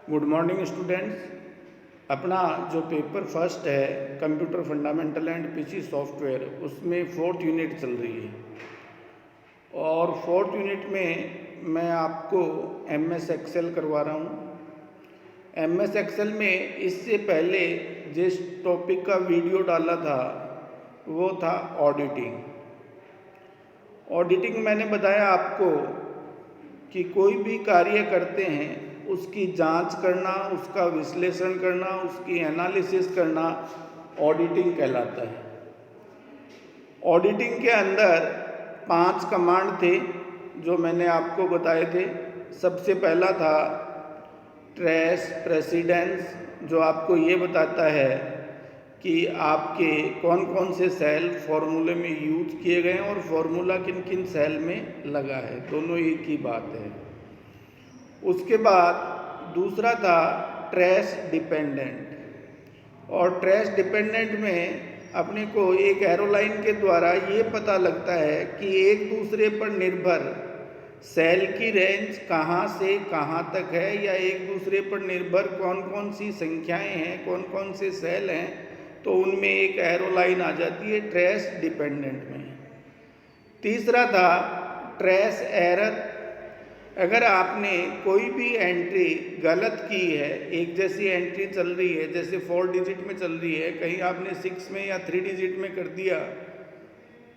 Good morning students. अपना जो paper first है computer fundamental and PC software, उसमें 4th यूनिट चल रही है और 4th यूनिट में मैं आपको MS एक्सेल करवा रहा हूँ। MS एक्सेल में इससे पहले जिस टॉपिक का वीडियो डाला था वो था ऑडिटिंग। ऑडिटिंग मैंने बताया आपको कि कोई भी कार्य करते हैं उसकी जांच करना, उसका विश्लेषण करना, उसकी एनालिसिस करना ऑडिटिंग कहलाता है। ऑडिटिंग के अंदर 5 कमांड थे जो मैंने आपको बताए थे। सबसे पहला था ट्रेस प्रेसिडेंस, जो आपको ये बताता है कि आपके कौन कौन से सेल फॉर्मूले में यूज किए गए हैं और फॉर्मूला किन किन सेल में लगा है, दोनों एक ही बात है। उसके बाद दूसरा था ट्रेस डिपेंडेंट, और ट्रेस डिपेंडेंट में अपने को एक एरोलाइन के द्वारा ये पता लगता है कि एक दूसरे पर निर्भर सेल की रेंज कहाँ से कहाँ तक है, या एक दूसरे पर निर्भर कौन कौन सी संख्याएं हैं, कौन कौन से सेल हैं, तो उनमें एक एरोलाइन आ जाती है ट्रेस डिपेंडेंट में। तीसरा था ट्रेस एरर। अगर आपने कोई भी एंट्री गलत की है, एक जैसी एंट्री चल रही है, जैसे 4 डिजिट में चल रही है, कहीं आपने 6 में या 3 डिजिट में कर दिया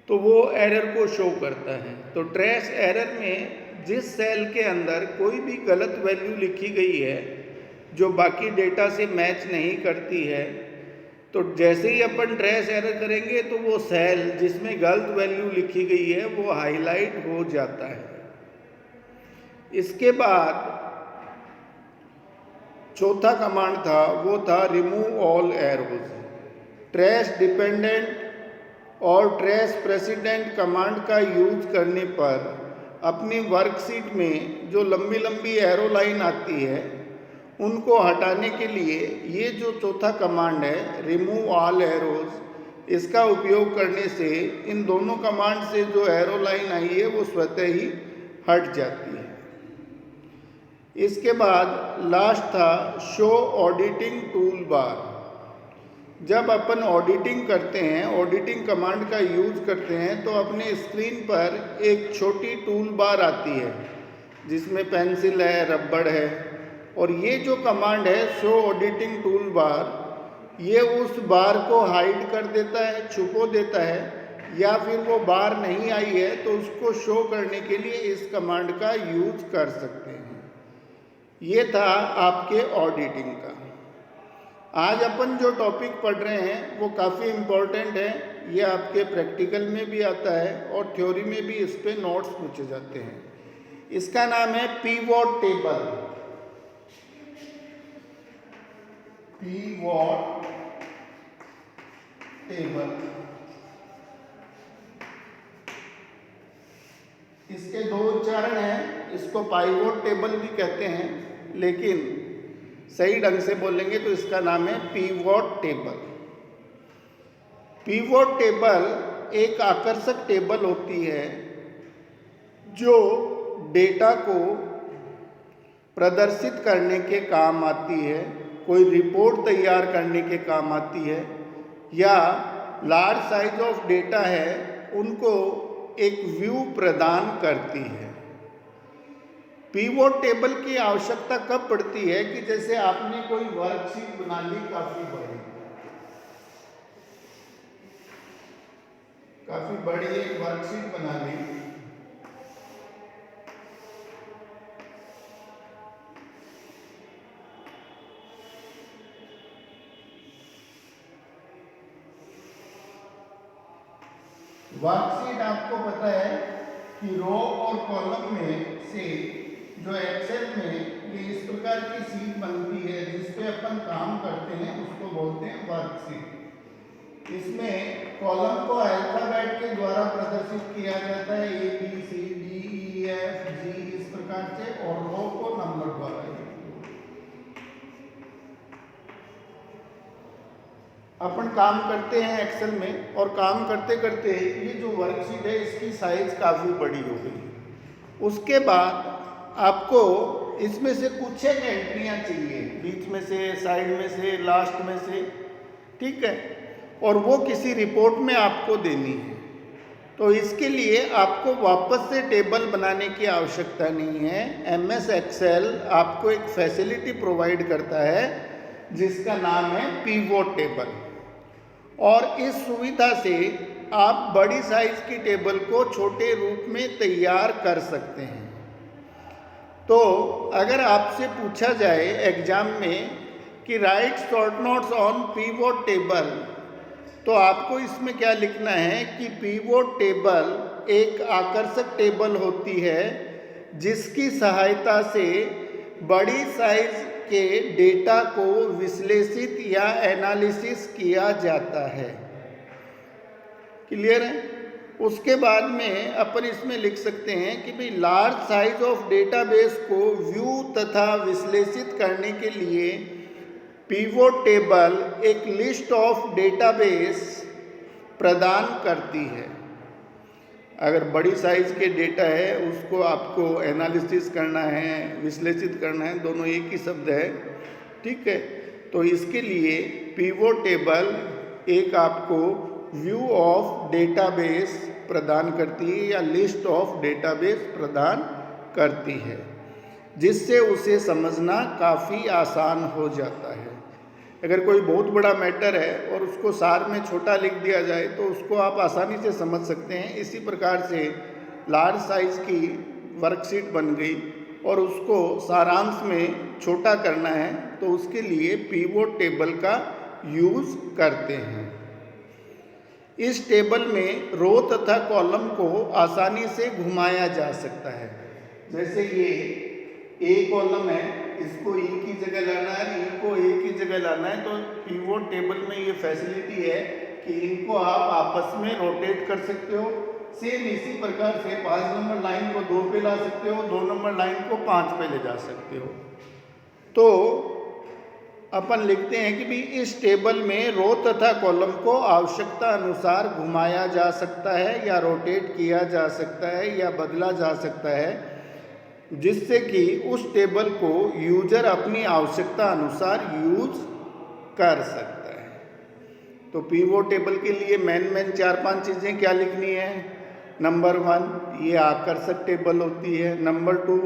तो वो एरर को शो करता है। तो ट्रेस एरर में जिस सेल के अंदर कोई भी गलत वैल्यू लिखी गई है जो बाकी डेटा से मैच नहीं करती है, तो जैसे ही अपन ट्रेस एरर करेंगे तो वो सेल जिसमें गलत वैल्यू लिखी गई है वो हाईलाइट हो जाता है। इसके बाद चौथा कमांड था, वो था remove all arrows. Trace dependent और ट्रेस प्रेसिडेंट कमांड का यूज करने पर अपनी वर्कशीट में जो लंबी लंबी एरो लाइन आती है उनको हटाने के लिए ये जो चौथा कमांड है रिमूव ऑल एरोज, इसका उपयोग करने से इन दोनों कमांड से जो एरो लाइन आई है वो स्वतः ही हट जाती है। इसके बाद लास्ट था शो ऑडिटिंग टूल बार। जब अपन ऑडिटिंग करते हैं, ऑडिटिंग कमांड का यूज करते हैं, तो अपने स्क्रीन पर एक छोटी टूल बार आती है जिसमें पेंसिल है, रबड़ है, और ये जो कमांड है शो ऑडिटिंग टूल बार, ये उस बार को हाइड कर देता है, छुपो देता है, या फिर वो बार नहीं आई है तो उसको शो करने के लिए इस कमांड का यूज कर सकते हैं। ये था आपके ऑडिटिंग का। आज अपन जो टॉपिक पढ़ रहे हैं वो काफ़ी इम्पोर्टेंट है। ये आपके प्रैक्टिकल में भी आता है और थ्योरी में भी इस पे नोट्स पूछे जाते हैं। इसका नाम है पीवॉट टेबल। पीवॉट टेबल, इसके 2 उच्चारण हैं। इसको पाइवोट टेबल भी कहते हैं, लेकिन सही ढंग से बोलेंगे तो इसका नाम है पीवॉट टेबल। पीवॉट टेबल एक आकर्षक टेबल होती है जो डेटा को प्रदर्शित करने के काम आती है, कोई रिपोर्ट तैयार करने के काम आती है, या लार्ज साइज ऑफ डेटा है उनको एक व्यू प्रदान करती है। पीवॉट टेबल की आवश्यकता कब पड़ती है कि जैसे आपने कोई वर्कशीट बना ली, काफी बड़ी एक वर्कशीट बना ली, वर्कशीट आपको पता है कि रो और कॉलम में से जो एक्सेल में ये इस प्रकार की सीट बनती है जिस पे अपन काम करते हैं उसको बोलते हैं वर्कशीट। इसमें कॉलम को अल्फाबेट के द्वारा प्रदर्शित किया जाता है, ABCDEFG इस प्रकार से, और रो को नंबर द्वारा। अपन काम करते हैं एक्सेल में, और काम करते करते ये जो वर्कशीट है इसकी साइज काफ़ी बड़ी हो गई। उसके बाद आपको इसमें से कुछ एक एंट्रियाँ चाहिए, बीच में से, साइड में से, लास्ट में से, ठीक है, और वो किसी रिपोर्ट में आपको देनी है। तो इसके लिए आपको वापस से टेबल बनाने की आवश्यकता नहीं है। MS एक्सेल आपको एक फैसिलिटी प्रोवाइड करता है जिसका नाम है पिवोट टेबल, और इस सुविधा से आप बड़ी साइज की टेबल को छोटे रूप में तैयार कर सकते हैं। तो अगर आपसे पूछा जाए एग्जाम में कि right short notes on pivot table, तो आपको इसमें क्या लिखना है कि पिवोट टेबल एक आकर्षक टेबल होती है जिसकी सहायता से बड़ी साइज के डेटा को विश्लेषित या एनालिसिस किया जाता है। क्लियर है? उसके बाद में अपन इसमें लिख सकते हैं कि भाई लार्ज साइज ऑफ डेटाबेस को व्यू तथा विश्लेषित करने के लिए पिवोट टेबल एक लिस्ट ऑफ डेटाबेस प्रदान करती है। अगर बड़ी साइज के डेटा है उसको आपको एनालिसिस करना है, विश्लेषित करना है, दोनों एक ही शब्द है, ठीक है। तो इसके लिए पिवोट टेबल एक आपको व्यू ऑफ डेटाबेस प्रदान करती है या लिस्ट ऑफ डेटाबेस प्रदान करती है, जिससे उसे समझना काफ़ी आसान हो जाता है। अगर कोई बहुत बड़ा मैटर है और उसको सार में छोटा लिख दिया जाए तो उसको आप आसानी से समझ सकते हैं। इसी प्रकार से लार्ज साइज़ की वर्कशीट बन गई और उसको सारांश में छोटा करना है तो उसके लिए पिवोट टेबल का यूज़ करते हैं। इस टेबल में रो तथा कॉलम को आसानी से घुमाया जा सकता है। जैसे ये ए कॉलम है, इसको ई की जगह लाना है, ई को ए की जगह लाना है, तो पिवोट टेबल में ये फैसिलिटी है कि इनको आप आपस में रोटेट कर सकते हो। सेम इसी प्रकार से 5 नंबर लाइन को 2 पे ला सकते हो, 2 नंबर लाइन को 5 पे ले जा सकते हो। तो अपन लिखते हैं कि भी इस टेबल में रो तथा कॉलम को आवश्यकता अनुसार घुमाया जा सकता है या रोटेट किया जा सकता है या बदला जा सकता है, जिससे कि उस टेबल को यूजर अपनी आवश्यकता अनुसार यूज कर सकता है। तो पिवोट टेबल के लिए मेन 4-5 चीज़ें क्या लिखनी है। नंबर 1, ये आकर्षक टेबल होती है। नंबर 2,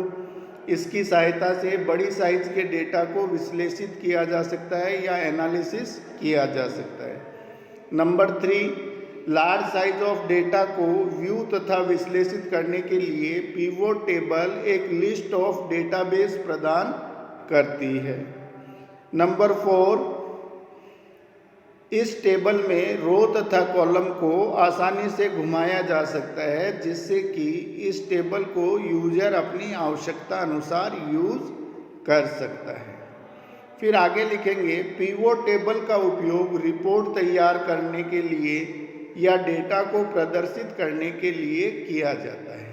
इसकी सहायता से बड़ी साइज के डेटा को विश्लेषित किया जा सकता है या एनालिसिस किया जा सकता है। Number 3, large size of data को व्यू तथा विश्लेषित करने के लिए पिवोट टेबल एक लिस्ट ऑफ डेटाबेस प्रदान करती है। नंबर 4, इस टेबल में रो तथा कॉलम को आसानी से घुमाया जा सकता है, जिससे कि इस टेबल को यूजर अपनी आवश्यकता अनुसार यूज कर सकता है। फिर आगे लिखेंगे पिवोट टेबल का उपयोग रिपोर्ट तैयार करने के लिए या डेटा को प्रदर्शित करने के लिए किया जाता है।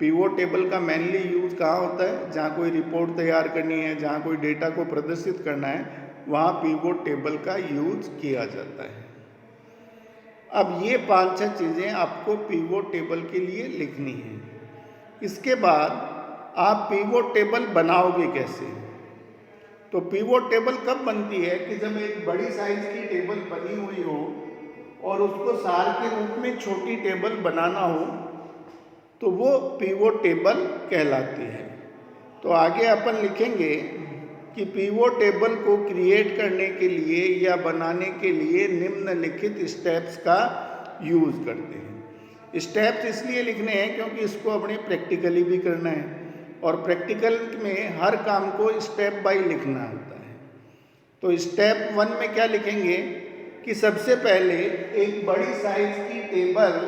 पिवोट टेबल का मेनली यूज कहाँ होता है? जहाँ कोई रिपोर्ट तैयार करनी है, जहाँ कोई डेटा को प्रदर्शित करना है, वहाँ पिवोट टेबल का यूज किया जाता है। अब ये 5-6 चीज़ें आपको पिवोट टेबल के लिए लिखनी है। इसके बाद आप पिवोट टेबल बनाओगे कैसे? तो पिवोट टेबल कब बनती है कि जब एक बड़ी साइज की टेबल बनी हुई हो और उसको सार के रूप में छोटी टेबल बनाना हो, तो वो पिवोट टेबल कहलाती है। तो आगे अपन लिखेंगे कि पिवोट टेबल को क्रिएट करने के लिए या बनाने के लिए निम्नलिखित स्टेप्स का यूज़ करते हैं। स्टेप्स इसलिए लिखने हैं क्योंकि इसको अपने प्रैक्टिकली भी करना है और प्रैक्टिकल में हर काम को स्टेप बाय लिखना होता है। तो स्टेप 1 में क्या लिखेंगे कि सबसे पहले एक बड़ी साइज की टेबल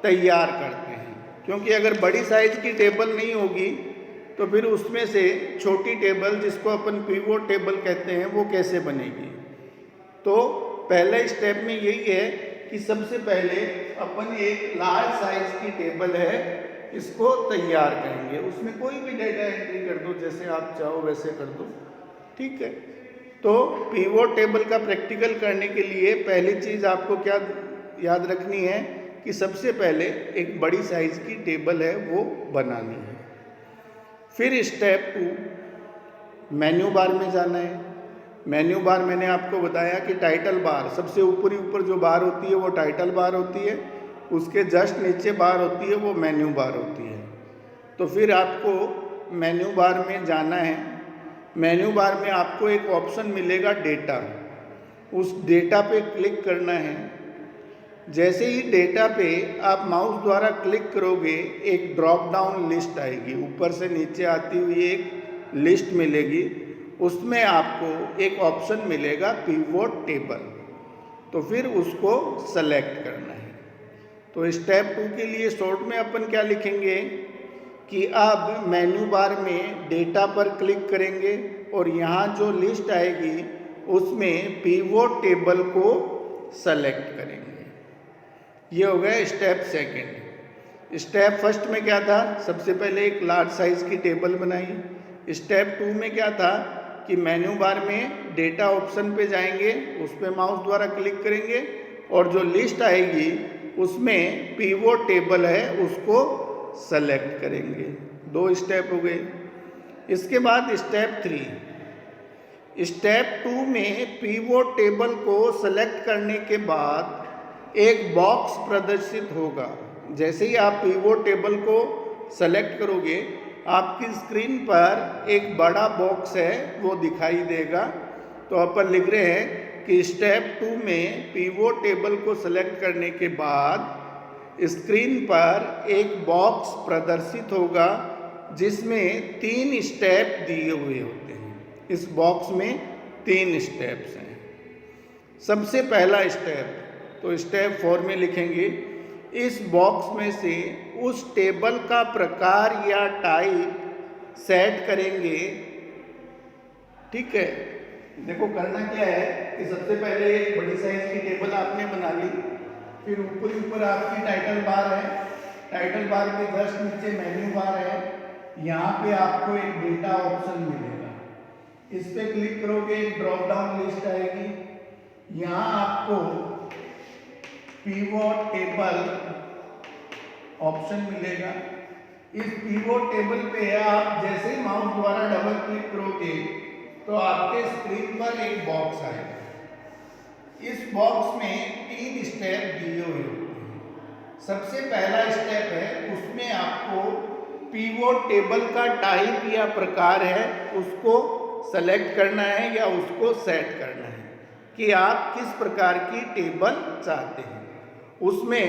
तैयार करते हैं, क्योंकि अगर बड़ी साइज की टेबल नहीं होगी तो फिर उसमें से छोटी टेबल, जिसको अपन पिवोट टेबल कहते हैं, वो कैसे बनेगी। तो पहला स्टेप में यही है कि सबसे पहले अपन एक लार्ज साइज की टेबल है, इसको तैयार करेंगे। उसमें कोई भी डेटा एंट्री कर दो, जैसे आप चाहो वैसे कर दो, ठीक है। तो पिवोट टेबल का प्रैक्टिकल करने के लिए पहली चीज़ आपको क्या याद रखनी है कि सबसे पहले एक बड़ी साइज की टेबल है वो बनानी है। फिर स्टेप 2 मेन्यू बार में जाना है। मेन्यू बार मैंने आपको बताया कि टाइटल बार, सबसे ऊपर जो बार होती है वो टाइटल बार होती है, उसके जस्ट नीचे बार होती है वो मेन्यू बार होती है। तो फिर आपको मेन्यू बार में जाना है। मेन्यू बार में आपको एक ऑप्शन मिलेगा डेटा, उस डेटा पे क्लिक करना है। जैसे ही डेटा पे आप माउस द्वारा क्लिक करोगे एक ड्रॉप डाउन लिस्ट आएगी, ऊपर से नीचे आती हुई एक लिस्ट मिलेगी, उसमें आपको एक ऑप्शन मिलेगा पिवोट टेबल, तो फिर उसको सेलेक्ट करना है। तो स्टेप 2 के लिए शॉर्ट में अपन क्या लिखेंगे कि अब मेन्यू बार में डेटा पर क्लिक करेंगे और यहाँ जो लिस्ट आएगी उसमें पिवोट टेबल को सेलेक्ट करेंगे। ये हो गया स्टेप सेकंड। स्टेप फर्स्ट में क्या था, सबसे पहले एक लार्ज साइज़ की टेबल बनाई। स्टेप 2 में क्या था कि मेन्यू बार में डेटा ऑप्शन पे जाएंगे, उस पर माउस द्वारा क्लिक करेंगे और जो लिस्ट आएगी उसमें पिवोट टेबल है उसको सेलेक्ट करेंगे। 2 स्टेप हो गए। इसके बाद स्टेप 3। स्टेप 2 में पिवोट टेबल को सेलेक्ट करने के बाद एक बॉक्स प्रदर्शित होगा। जैसे ही आप पिवोट टेबल को सेलेक्ट करोगे आपकी स्क्रीन पर एक बड़ा बॉक्स है वो दिखाई देगा। तो अपन लिख रहे हैं कि स्टेप 2 में पिवोट टेबल को सेलेक्ट करने के बाद स्क्रीन पर एक बॉक्स प्रदर्शित होगा जिसमें 3 स्टेप दिए हुए होते हैं। इस बॉक्स में 3 स्टेप्स हैं। सबसे पहला स्टेप, तो स्टेप 4 में लिखेंगे, इस बॉक्स में से उस टेबल का प्रकार या टाइप सेट करेंगे। ठीक है, देखो करना क्या है कि सबसे पहले एक बड़ी साइज की टेबल आपने बना ली, फिर ऊपर आपकी टाइटल बार है, टाइटल बार के जस्ट नीचे मेन्यू बार है, यहाँ पे आपको एक डेटा ऑप्शन मिलेगा। इस पे क्लिक करोगे एक ड्रॉप डाउन लिस्ट आएगी, यहाँ आपको पिवोट टेबल ऑप्शन मिलेगा। इस पिवोट टेबल पे आप जैसे ही माउस द्वारा डबल क्लिक करोगे तो आपके स्क्रीन पर एक बॉक्स आएगा। इस बॉक्स में 3 स्टेप दिए हुए होते हैं। सबसे पहला स्टेप है, उसमें आपको पिवोट टेबल का टाइप या प्रकार है उसको सेलेक्ट करना है या उसको सेट करना है कि आप किस प्रकार की टेबल चाहते हैं। उसमें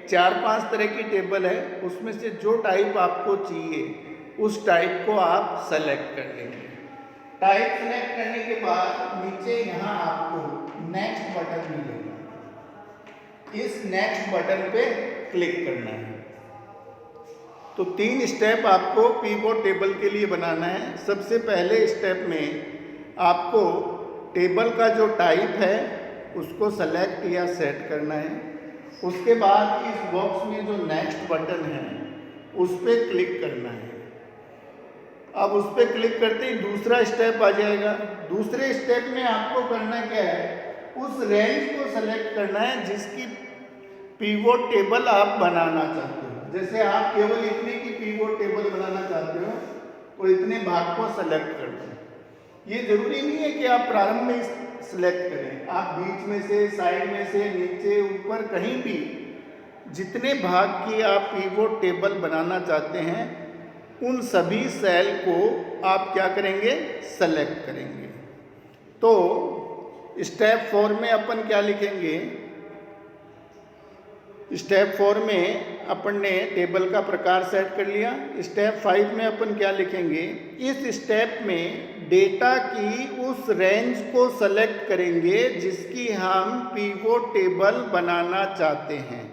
4-5 तरह की टेबल है, उसमें से जो टाइप आपको चाहिए उस टाइप को आप सेलेक्ट कर लेंगे। टाइप सेलेक्ट करने के बाद नीचे यहाँ आपको नेक्स्ट बटन मिलेगा, इस नेक्स्ट बटन पे क्लिक करना है। तो 3 स्टेप आपको पिवोट टेबल के लिए बनाना है। सबसे पहले स्टेप में आपको टेबल का जो टाइप है उसको सेलेक्ट या सेट करना है। उसके बाद इस बॉक्स में जो नेक्स्ट बटन है उस पर क्लिक करना है। अब उस पर क्लिक करते ही दूसरा स्टेप आ जाएगा। दूसरे स्टेप में आपको करना क्या है, उस रेंज को सेलेक्ट करना है जिसकी पिवोट टेबल आप बनाना चाहते हो। जैसे आप केवल इतने की पिवोट टेबल बनाना चाहते हो तो इतने भाग को सेलेक्ट कर दो। ये जरूरी नहीं है कि आप प्रारंभ में सेलेक्ट करें, आप बीच में से, साइड में से, नीचे, ऊपर, कहीं भी जितने भाग की आप पिवोट टेबल बनाना चाहते हैं उन सभी सेल को आप क्या करेंगे, सेलेक्ट करेंगे। तो स्टेप 4 में अपन क्या लिखेंगे, स्टेप 4 में अपन ने टेबल का प्रकार सेट कर लिया। स्टेप 5 में अपन क्या लिखेंगे, इस स्टेप में डेटा की उस रेंज को सेलेक्ट करेंगे जिसकी हम पिवोट टेबल बनाना चाहते हैं।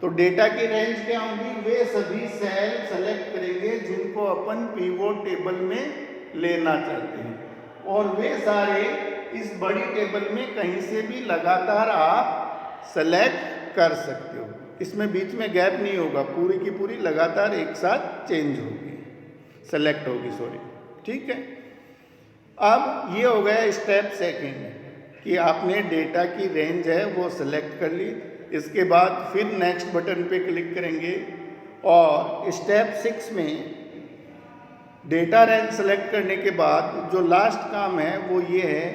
तो डेटा की रेंज क्या होगी, वे सभी सेल सेलेक्ट करेंगे जिनको अपन पिवोट टेबल में लेना चाहते हैं और वे सारे इस बड़ी टेबल में कहीं से भी लगातार आप सेलेक्ट कर सकते हो। इसमें बीच में गैप नहीं होगा, पूरी की पूरी लगातार एक साथ चेंज होगी, सेलेक्ट होगी, सॉरी। ठीक है, अब ये हो गया स्टेप सेकंड कि आपने डेटा की रेंज है वो सेलेक्ट कर ली। इसके बाद फिर नेक्स्ट बटन पे क्लिक करेंगे और स्टेप 6 में डेटा रेंज सेलेक्ट करने के बाद जो लास्ट काम है वो ये है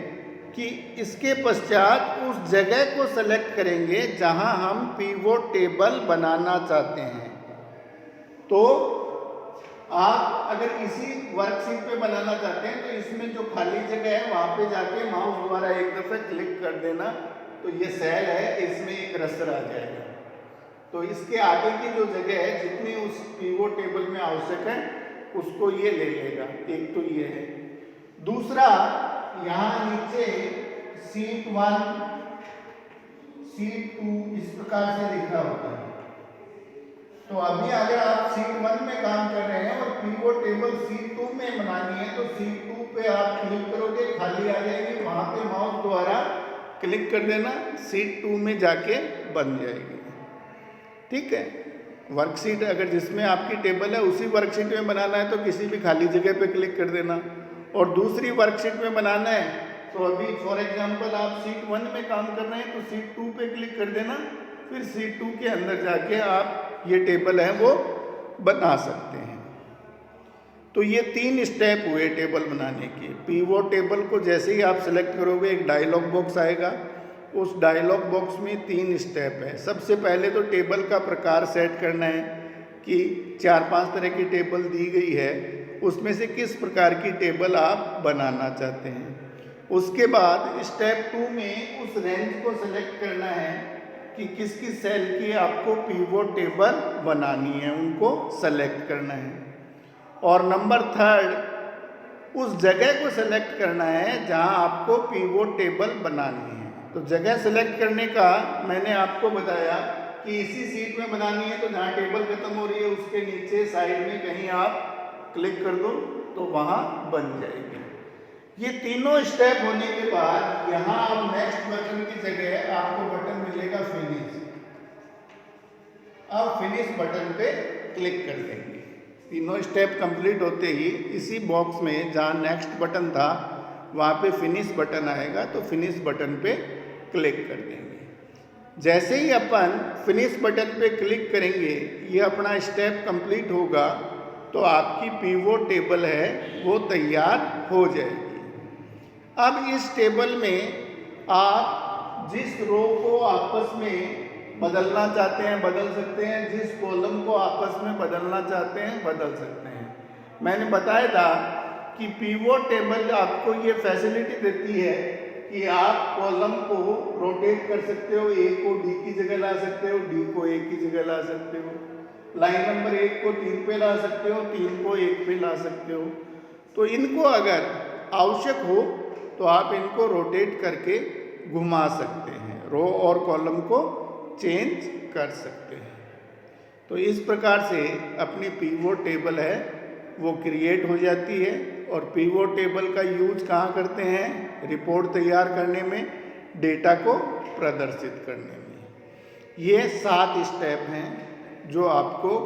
कि इसके पश्चात उस जगह को सेलेक्ट करेंगे जहां हम पिवोट टेबल बनाना चाहते हैं। तो आप अगर इसी वर्कशीट पे बनाना चाहते हैं तो इसमें जो खाली जगह है वहां पे जाके माउस द्वारा एक दफे क्लिक कर देना, तो ये सेल है, इसमें एक रसर आ जाएगा। तो इसके आगे की जो जगह है जितनी उस पिवोट टेबल में आवश्यक है उसको ये ले लेगा। एक तो ये है। दूसरा, यहाँ नीचे शीट 1 शीट 2 इस प्रकार से लिखा होता है। तो अभी अगर आप शीट 1 में काम कर रहे हैं और पिवोट टेबल शीट 2 में बनानी है तो शीट 2 पे आप क्लिक करोगे, खाली आ जाएगी, वहां पे माउस द्वारा क्लिक कर देना, शीट 2 में जाके बन जाएगी। ठीक है। वर्कशीट अगर जिसमें आपकी टेबल है उसी वर्कशीट में बनाना है तो किसी भी खाली जगह पे क्लिक कर देना, और दूसरी वर्कशीट में बनाना है तो अभी फॉर एग्जांपल आप शीट 1 में काम कर रहे हैं तो शीट 2 पे क्लिक कर देना, फिर शीट 2 के अंदर जाके आप ये टेबल है वो बना सकते हैं। तो ये 3 स्टेप हुए टेबल बनाने के। पिवोट टेबल को जैसे ही आप सेलेक्ट करोगे एक डायलॉग बॉक्स आएगा, उस डायलॉग बॉक्स में 3 स्टेप है। सबसे पहले तो टेबल का प्रकार सेट करना है कि 4-5 तरह की टेबल दी गई है, उसमें से किस प्रकार की टेबल आप बनाना चाहते हैं। उसके बाद स्टेप 2 में उस रेंज को सेलेक्ट करना है कि किस किस सेल की आपको पिवोट टेबल बनानी है, उनको सेलेक्ट करना है। और नंबर 3 उस जगह को सेलेक्ट करना है जहां आपको पिवोट टेबल बनानी है। तो जगह सेलेक्ट करने का मैंने आपको बताया कि इसी सीट में बनानी है तो जहाँ टेबल खत्म हो रही है उसके नीचे साइड में कहीं आप क्लिक कर दो तो वहाँ बन जाएगी। ये तीनों स्टेप होने के बाद यहाँ अब नेक्स्ट बटन की जगह आपको बटन मिलेगा फिनिश। अब फिनिश बटन पे क्लिक कर देंगे। तीनों स्टेप कंप्लीट होते ही इसी बॉक्स में जहाँ नेक्स्ट बटन था वहाँ पे फिनिश बटन आएगा, तो फिनिश बटन पे क्लिक कर देंगे। जैसे ही अपन फिनिश बटन पे क्लिक करेंगे ये अपना स्टेप कंप्लीट होगा तो आपकी पिवोट टेबल है वो तैयार हो जाएगी। अब इस टेबल में आप जिस रो को आपस में बदलना चाहते हैं बदल सकते हैं, जिस कॉलम को आपस में बदलना चाहते हैं बदल सकते हैं। मैंने बताया था कि पिवोट टेबल आपको ये फैसिलिटी देती है कि आप कॉलम को रोटेट कर सकते हो, ए को डी की जगह ला सकते हो, डी को ए की जगह ला सकते हो, लाइन नंबर 1 को 3 पे ला सकते हो, 3 को 1 पे ला सकते हो। तो इनको अगर आवश्यक हो तो आप इनको रोटेट करके घुमा सकते हैं, रो और कॉलम को चेंज कर सकते हैं। तो इस प्रकार से अपनी पिवोट टेबल है वो क्रिएट हो जाती है। और पिवोट टेबल का यूज कहाँ करते हैं? रिपोर्ट तैयार करने में, डेटा को प्रदर्शित करने में। ये 7 स्टेप हैं जो आपको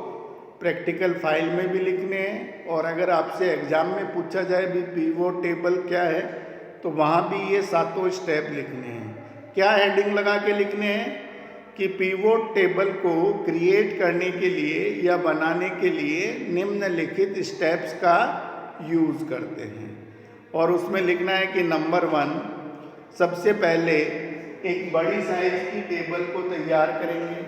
प्रैक्टिकल फाइल में भी लिखने हैं, और अगर आपसे एग्जाम में पूछा जाए भी पिवोट टेबल क्या है तो वहाँ भी ये 7 स्टेप लिखने हैं। क्या हेडिंग लगा के लिखने हैं कि पिवोट टेबल को क्रिएट करने के लिए या बनाने के लिए निम्नलिखित स्टेप्स का यूज़ करते हैं। और उसमें लिखना है कि नंबर 1 सबसे पहले एक बड़ी साइज की टेबल को तैयार करेंगे।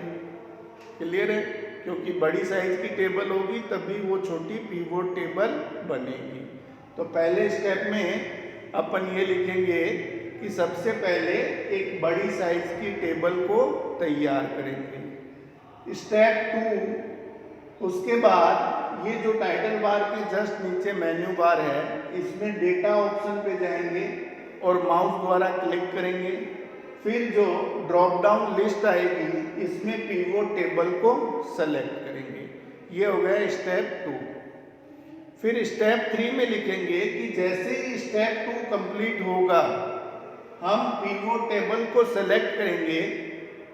क्लियर है? क्योंकि बड़ी साइज की टेबल होगी तभी वो छोटी पिवोट टेबल बनेगी। तो पहले स्टेप में अपन ये लिखेंगे कि सबसे पहले एक बड़ी साइज की टेबल को तैयार करेंगे। स्टेप 2 उसके बाद ये जो टाइटल बार के जस्ट नीचे मेन्यू बार है इसमें डेटा ऑप्शन पे जाएंगे और माउस द्वारा क्लिक करेंगे। फिर जो ड्रॉप डाउन लिस्ट आएगी इसमें पिवोट टेबल को सेलेक्ट करेंगे। ये हो गया स्टेप 2। फिर स्टेप 3 में लिखेंगे कि जैसे ही स्टेप 2 कंप्लीट होगा हम पिवोट टेबल को सेलेक्ट करेंगे।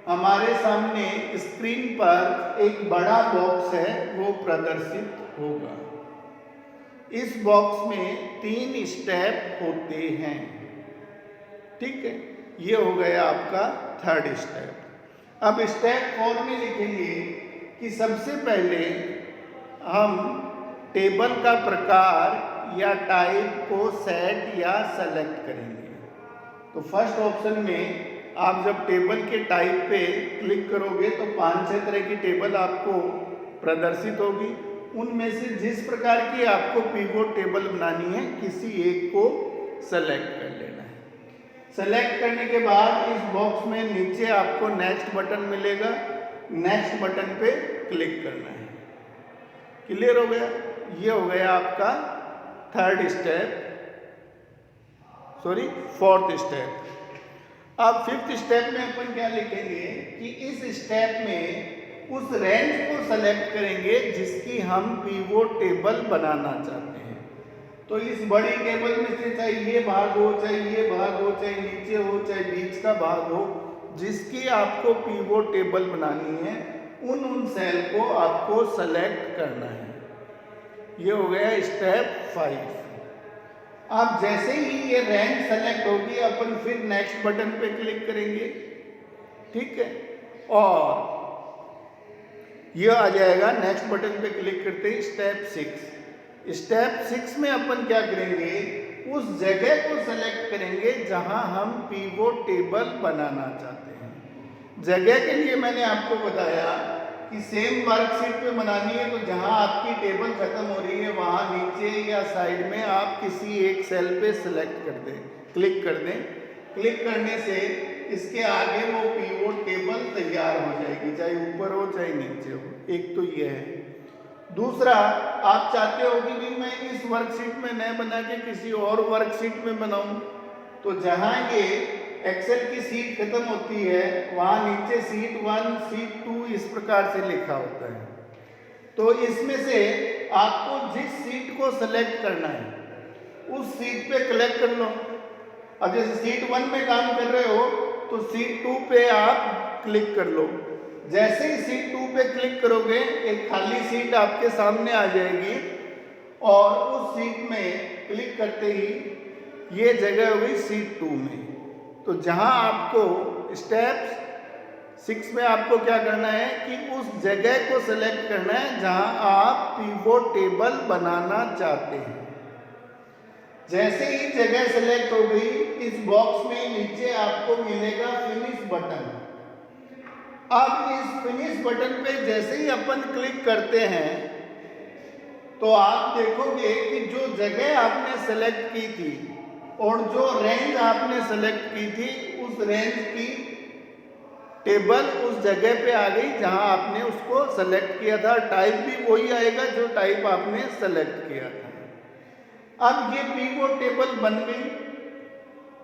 हमारे सामने स्क्रीन पर एक बड़ा बॉक्स है वो प्रदर्शित होगा। इस बॉक्स में 3 स्टेप होते हैं। ठीक है, ये हो गया आपका 3rd स्टेप। अब स्टेप 4 में लिखेंगे कि सबसे पहले हम टेबल का प्रकार या टाइप को सेट या सेलेक्ट करेंगे। तो फर्स्ट ऑप्शन में आप जब टेबल के टाइप पे क्लिक करोगे तो 5-6 तरह की टेबल आपको प्रदर्शित होगी। उनमें से जिस प्रकार की आपको पिवोट टेबल बनानी है किसी एक को सेलेक्ट कर लेना है। सेलेक्ट करने के बाद इस बॉक्स में नीचे आपको नेक्स्ट बटन मिलेगा, नेक्स्ट बटन पे क्लिक करना है। क्लियर हो गया? ये हो गया आपका फोर्थ स्टेप। अब फिफ्थ स्टेप में अपन क्या लिखेंगे कि इस स्टेप में उस रेंज को सेलेक्ट करेंगे जिसकी हम पिवोट टेबल बनाना चाहते हैं। तो इस बड़ी टेबल में से चाहे ये भाग हो, चाहे ये भाग हो, चाहे नीचे हो, चाहे बीच का भाग हो, जिसकी आपको पिवोट टेबल बनानी है उन सेल को आपको सेलेक्ट करना है। ये हो गया स्टेप 5। अब जैसे ही ये रेंज सेलेक्ट होगी अपन फिर नेक्स्ट बटन पे क्लिक करेंगे, ठीक है, और ये आ जाएगा। नेक्स्ट बटन पे क्लिक करते ही स्टेप 6। स्टेप 6 में अपन क्या करेंगे, उस जगह को सेलेक्ट करेंगे जहां हम पिवोट टेबल बनाना चाहते हैं। जगह के लिए मैंने आपको बताया कि सेम वर्कशीट पे बनानी है, तो जहां आपकी टेबल खत्म हो रही है वहां नीचे या साइड में आप किसी एक सेल पे सेलेक्ट कर दें, क्लिक कर दें। क्लिक करने से इसके आगे वो पिवोट टेबल तैयार हो जाएगी, चाहे ऊपर हो चाहे नीचे हो। एक तो ये है। दूसरा, आप चाहते हो कि भी मैं इस वर्कशीट में न बना के किसी और वर्कशीट में बनाऊं, तो जहां ये एक्सेल की सीट खत्म होती है वहां नीचे सीट 1, सीट 2 इस प्रकार से लिखा होता है। तो इसमें से आपको जिस सीट को सेलेक्ट करना है उस सीट पे क्लिक कर लो। अब जैसे सीट 1 में काम कर रहे हो तो सीट 2 पे आप क्लिक कर लो। जैसे ही सीट 2 पे क्लिक करोगे एक खाली सीट आपके सामने आ जाएगी और उस सीट में क्लिक करते ही ये जगह हो गई सीट 2 में। तो जहां आपको स्टेप 6 में आपको क्या करना है कि उस जगह को सेलेक्ट करना है जहां आप पिवोट टेबल बनाना चाहते हैं। जैसे ही जगह सेलेक्ट हो गई इस बॉक्स में नीचे आपको मिलेगा फिनिश बटन। अब इस फिनिश बटन पे जैसे ही अपन क्लिक करते हैं तो आप देखोगे कि जो जगह आपने सेलेक्ट की थी और जो रेंज आपने सेलेक्ट की थी उस रेंज की टेबल उस जगह पे आ गई जहां आपने उसको सेलेक्ट किया था। टाइप भी वही आएगा जो टाइप आपने सेलेक्ट किया था। अब ये पिवोट टेबल बन गई।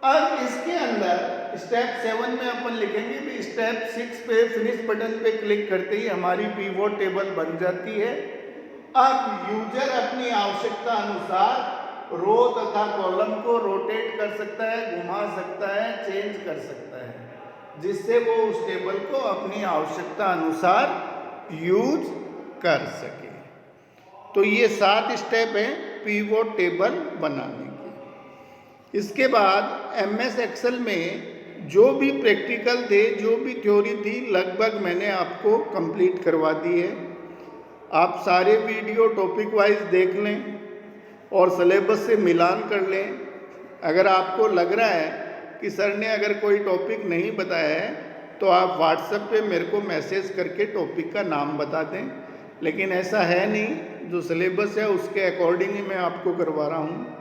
अब इसके अंदर स्टेप 7 में अपन लिखेंगे भी स्टेप 6 पे फिनिश बटन पे क्लिक करते ही हमारी पिवोट टेबल बन जाती है। अब यूजर अपनी आवश्यकता अनुसार रो तथा कॉलम को रोटेट कर सकता है, घुमा सकता है, चेंज कर सकता है, जिससे वो उस टेबल को अपनी आवश्यकता अनुसार यूज कर सके। तो ये 7 स्टेप हैं पिवोट टेबल बनाने के। इसके बाद एमएस एक्सेल में जो भी प्रैक्टिकल थे, जो भी थ्योरी थी, लगभग मैंने आपको कंप्लीट करवा दी है। आप सारे वीडियो टॉपिक वाइज देख लें और सिलेबस से मिलान कर लें। अगर आपको लग रहा है कि सर ने अगर कोई टॉपिक नहीं बताया है तो आप व्हाट्सएप पे मेरे को मैसेज करके टॉपिक का नाम बता दें, लेकिन ऐसा है नहीं, जो सिलेबस है उसके अकॉर्डिंग ही मैं आपको करवा रहा हूँ।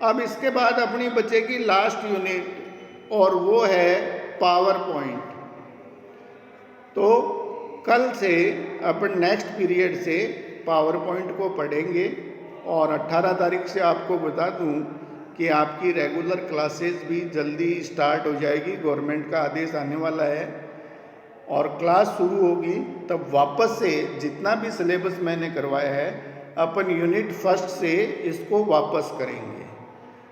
अब इसके बाद अपनी बचेगी लास्ट यूनिट और वो है पावर पॉइंट। तो कल से अपन नेक्स्ट पीरियड से पावर पॉइंट को पढ़ेंगे और 18 तारीख से आपको बता दूं कि आपकी रेगुलर क्लासेस भी जल्दी स्टार्ट हो जाएगी। गवर्नमेंट का आदेश आने वाला है और क्लास शुरू होगी तब वापस से जितना भी सिलेबस मैंने करवाया है अपन यूनिट फर्स्ट से इसको वापस करेंगे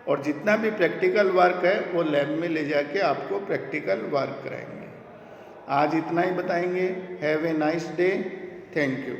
और जितना भी प्रैक्टिकल वर्क है वो लैब में ले जाके आपको प्रैक्टिकल वर्क कराएंगे। आज इतना ही बताएंगे। Have a nice day. Thank you.